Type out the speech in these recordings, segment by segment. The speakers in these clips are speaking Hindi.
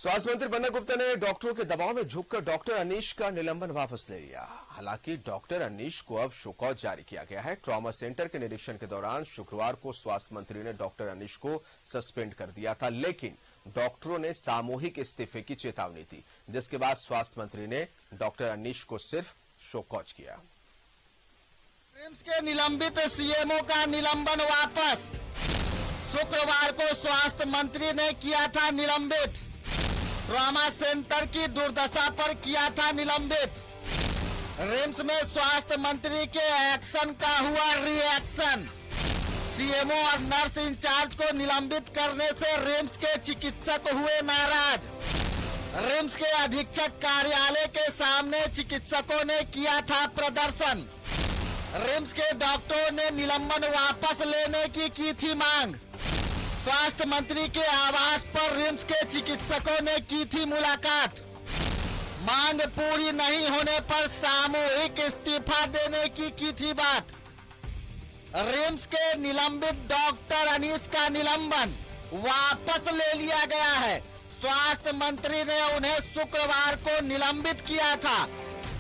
स्वास्थ्य मंत्री बन्ना गुप्ता ने डॉक्टरों के दबाव में झुककर डॉक्टर अनीश का निलंबन वापस ले लिया। हालांकि डॉक्टर अनीश को अब शोकॉज जारी किया गया है। ट्रॉमा सेंटर के निरीक्षण के दौरान शुक्रवार को स्वास्थ्य मंत्री ने डॉक्टर अनीश को सस्पेंड कर दिया था, लेकिन डॉक्टरों ने सामूहिक इस्तीफे की चेतावनी दी, जिसके बाद स्वास्थ्य मंत्री ने डॉक्टर अनीश को सिर्फ शोकॉज किया। रिम्स के निलंबित सीएमओ का निलंबन वापस। शुक्रवार को स्वास्थ्य मंत्री ने किया था निलंबित। ट्रॉमा सेंटर की दुर्दशा पर किया था निलंबित। रिम्स में स्वास्थ्य मंत्री के एक्शन का हुआ रिएक्शन। सीएमओ और नर्स इंचार्ज को निलंबित करने से रिम्स के चिकित्सक हुए नाराज। रिम्स के अधीक्षक कार्यालय के सामने चिकित्सकों ने किया था प्रदर्शन। रिम्स के डॉक्टरों ने निलंबन वापस लेने की थी मांग। स्वास्थ्य मंत्री के आवास पर रिम्स के चिकित्सकों ने की थी मुलाकात। मांग पूरी नहीं होने पर सामूहिक इस्तीफा देने की थी बात। रिम्स के निलंबित डॉक्टर अनीश का निलंबन वापस ले लिया गया है। स्वास्थ्य मंत्री ने उन्हें शुक्रवार को निलंबित किया था।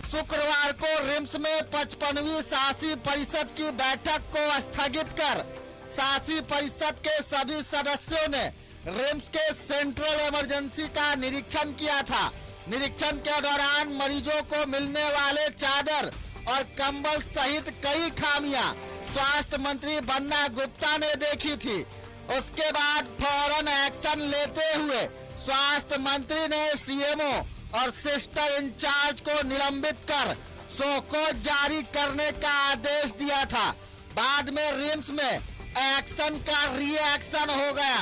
शुक्रवार को रिम्स में 55वीं शासी परिषद की बैठक को स्थगित कर शासी परिषद के सभी सदस्यों ने रिम्स के सेंट्रल इमरजेंसी का निरीक्षण किया था। निरीक्षण के दौरान मरीजों को मिलने वाले चादर और कंबल सहित कई खामियां स्वास्थ्य मंत्री बन्ना गुप्ता ने देखी थी। उसके बाद फौरन एक्शन लेते हुए स्वास्थ्य मंत्री ने सीएमओ और सिस्टर इंचार्ज को निलंबित कर शोकॉज जारी करने का आदेश दिया था। बाद में रिम्स में एक्शन का रिएक्शन हो गया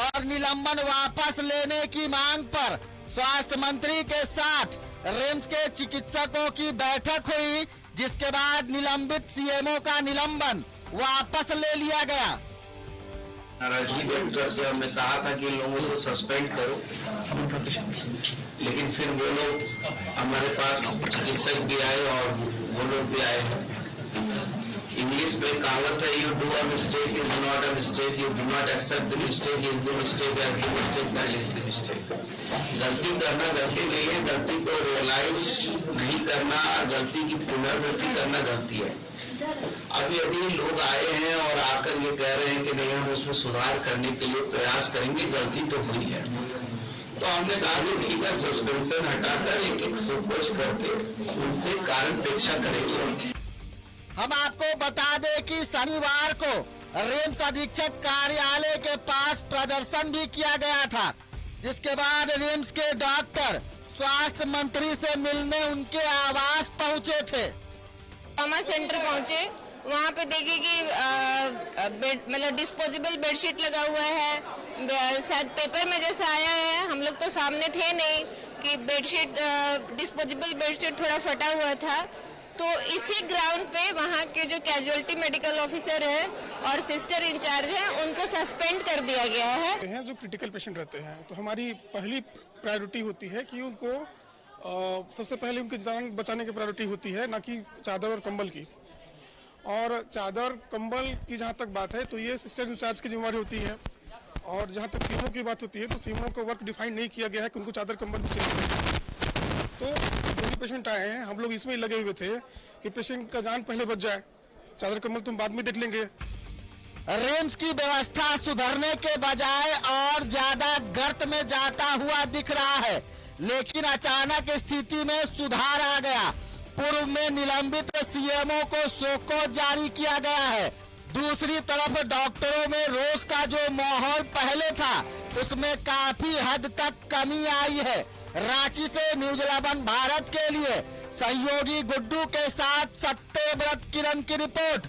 और निलंबन वापस लेने की मांग पर स्वास्थ्य मंत्री के साथ रिम्स के चिकित्सकों की बैठक हुई, जिसके बाद निलंबित सीएमओ का निलंबन वापस ले लिया गया। नाराजगी व्यक्त करके हमने कहा था कि लोगों को सस्पेंड करो, लेकिन फिर वो लोग हमारे पास चिकित्सक भी आए और वो लोग भी आए हैं। इंग्लिश में कहावत है, you do a mistake is not a mistake, you do not accept the mistake is the mistake, as the mistake that is the mistake. गलती करना गलती नहीं है, गलती को रियलाइज नहीं करना, गलती की पुनरावृत्ति करना गलती है। अब यदि लोग आए हैं और आकर ये कह रहे हैं कि नहीं हम उसमें सुधार करने के लिए प्रयास करेंगे, गलती तो हुई है, तो हमने कहा कि ठीक है, सस्पेंशन हटाकर एक शोकॉज करके उनसे कारण पेक्षा करेंगे। हम आपको बता दें कि शनिवार को रिम्स अधीक्षक कार्यालय के पास प्रदर्शन भी किया गया था, जिसके बाद रिम्स के डॉक्टर स्वास्थ्य मंत्री से मिलने उनके आवास पहुंचे थे। ट्रॉमा सेंटर पहुंचे, वहाँ पे देखिए कि मतलब डिस्पोजेबल बेडशीट लगा हुआ है, शायद पेपर में जैसा आया है। हम लोग तो सामने थे नहीं कि बेडशीट डिस्पोजेबल बेडशीट थोड़ा फटा हुआ था। तो इसी ग्राउंड पे वहाँ के जो कैजुअलिटी मेडिकल ऑफिसर है और सिस्टर इंचार्ज है, उनको सस्पेंड कर दिया गया है। जो क्रिटिकल पेशेंट रहते हैं, तो हमारी पहली प्रायोरिटी होती है कि उनको सबसे पहले उनकी जान बचाने की प्रायोरिटी होती है, ना कि चादर और कंबल की। और चादर कंबल की जहाँ तक बात है तो ये सिस्टर इंचार्ज की जिम्मेवारी होती है। और जहाँ तक सीएमओ की बात होती है तो सीएमओ का वर्क डिफाइन नहीं किया गया है कि उनको चादर कंबल भी चेंज करें। तो जो भी पेशेंट आए हैं, हम लोग इसमें लगे हुए थे कि पेशेंट का जान पहले बच जाए, चादर कंबल तुम बाद में देख लेंगे। रिम्स की व्यवस्था सुधरने के बजाय और ज्यादा गर्त में जाता हुआ दिख रहा है, लेकिन अचानक स्थिति में सुधार आ गया। पूर्व में निलंबित सीएमओ को शोकॉज जारी किया गया है। दूसरी तरफ डॉक्टरों में रोष का जो माहौल पहले था, उसमें काफी हद तक कमी आई है। रांची से न्यूज 11 भारत के लिए सहयोगी गुड्डू के साथ सत्यव्रत किरण की रिपोर्ट।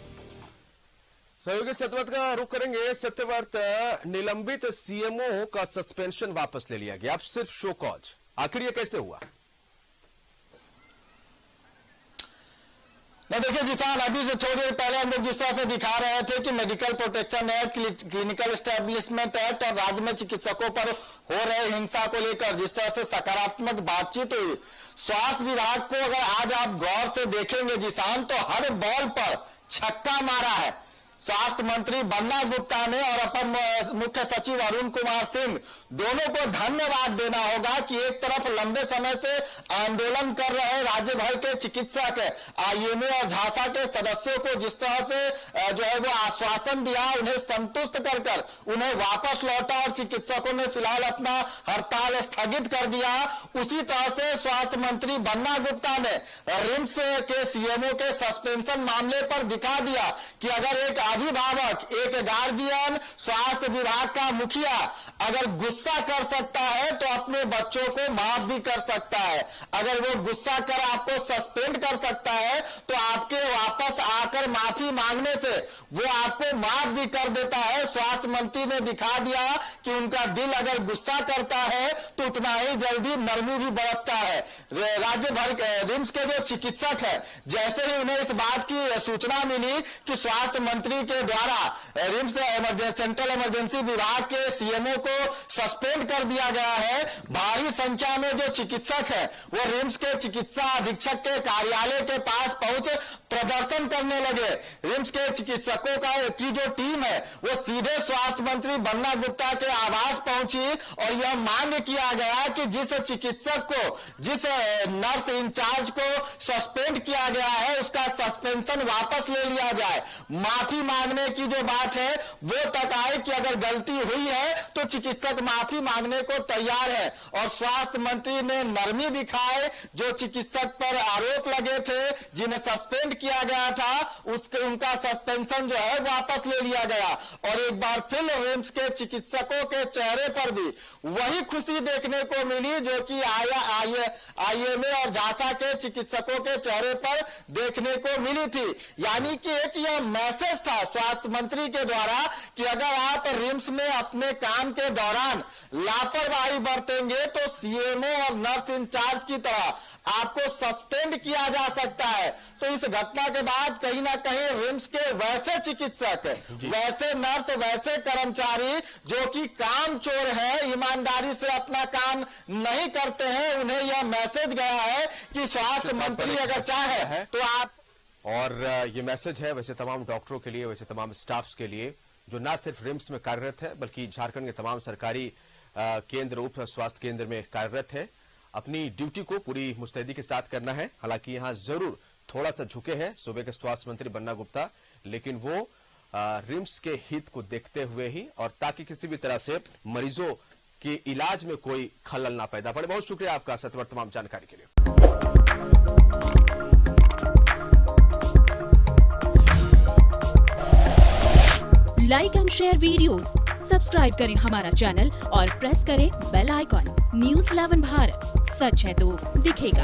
सहयोगी सत्यव्रत का रुख करेंगे। सत्यव्रत, निलंबित सीएमओ का सस्पेंशन वापस ले लिया गया, अब सिर्फ शोकॉज, आखिर ये कैसे हुआ? देखिए जिसान, अभी से थोड़ी देर पहले हम लोग जिस तरह से दिखा रहे थे कि medical protection act, clinical establishment act और राज्य में चिकित्सकों पर हो रहे हिंसा को लेकर जिस तरह से सकारात्मक बातचीत हुई, स्वास्थ्य विभाग को अगर आज आप गौर से देखेंगे जिसान, तो हर बॉल पर छक्का मारा है। स्वास्थ्य मंत्री बन्ना गुप्ता ने और अपर मुख्य सचिव अरुण कुमार सिंह दोनों को धन्यवाद देना होगा कि एक तरफ लंबे समय से आंदोलन कर रहे राज्य भर के चिकित्सक आईएमए और झांसा के सदस्यों को जिस तरह से जो है वो आश्वासन दिया, उन्हें संतुष्ट कर उन्हें वापस लौटा और चिकित्सकों ने फिलहाल अपना हड़ताल स्थगित कर दिया। उसी तरह से स्वास्थ्य मंत्री बन्ना गुप्ता ने रिम्स के सीएमओ के सस्पेंशन मामले पर दिखा दिया कि अगर एक अभिभावक, एक गार्जियन, स्वास्थ्य विभाग का मुखिया अगर गुस्सा कर सकता है तो अपने बच्चों को माफ भी कर सकता है। अगर वो गुस्सा कर आपको सस्पेंड कर सकता है तो आपके वापस आकर माफी मांगने से वो आपको माफ भी कर देता है। स्वास्थ्य मंत्री ने दिखा दिया कि उनका दिल अगर गुस्सा करता है तो उतना ही जल्दी नरमी भी बरतता है। राज्य भर रिम्स के जो चिकित्सक है, जैसे ही उन्हें इस बात की सूचना मिली कि स्वास्थ्य मंत्री के द्वारा रिम्स सेंट्रल इमरजेंसी विभाग के सीएमओ को सस्पेंड कर दिया गया है, भारी संख्या में जो चिकित्सक है वो रिम्स के चिकित्सा अधीक्षक के कार्यालय के पास पहुंच प्रदर्शन करने लगे। रिम्स के चिकित्सकों की जो टीम है वो सीधे स्वास्थ्य मंत्री बन्ना गुप्ता के आवास पहुंची और यह मांग किया गया कि जिस चिकित्सक को, जिस नर्स इंचार्ज को सस्पेंड किया गया है उसका सस्पेंशन वापस ले लिया जाए। माफी मांगने की जो बात है वो तक आए कि अगर गलती हुई है तो चिकित्सक माफी मांगने को तैयार है। और स्वास्थ्य मंत्री ने नरमी दिखाए, जो चिकित्सक पर आरोप लगे थे, जिन्हें सस्पेंड किया गया था, उनका सस्पेंशन जो है वापस ले लिया गया। और एक बार फिर रिम्स के चिकित्सकों के चेहरे पर भी वही खुशी देखने को मिली जो कि आईएमए और झांसा के चिकित्सकों के चेहरे पर देखने को मिली थी। यानी कि एक यह मैसेज था स्वास्थ्य मंत्री के द्वारा कि अगर आप रिम्स में अपने काम के दौरान लापरवाही बरतेंगे तो सीएमओ और नर्स इंचार्ज की तरह आपको सस्पेंड किया जा सकता है। तो इस घटना के बाद कहीं ना कहीं रिम्स के वैसे चिकित्सक, वैसे नर्स, वैसे कर्मचारी जो कि काम चोर है, ईमानदारी से अपना काम नहीं करते हैं, उन्हें यह मैसेज गया है कि स्वास्थ्य मंत्री अगर चाहे तो आप। और ये मैसेज है वैसे तमाम डॉक्टरों के लिए, वैसे तमाम स्टाफ्स के लिए जो ना सिर्फ रिम्स में कार्यरत है बल्कि झारखंड के तमाम सरकारी केंद्र, उप स्वास्थ्य केंद्र में कार्यरत है। अपनी ड्यूटी को पूरी मुस्तैदी के साथ करना है। हालांकि यहां जरूर थोड़ा सा झुके हैं सूबे के स्वास्थ्य मंत्री बन्ना गुप्ता, लेकिन वो रिम्स के हित को देखते हुए ही और ताकि किसी भी तरह से मरीजों के इलाज में कोई खलल ना पैदा पड़े। बहुत शुक्रिया आपका सतवर तमाम जानकारी के लिए। Like and share videos, subscribe करें हमारा चैनल और प्रेस करें बेल आइकॉन। News 11 भारत, सच है तो दिखेगा।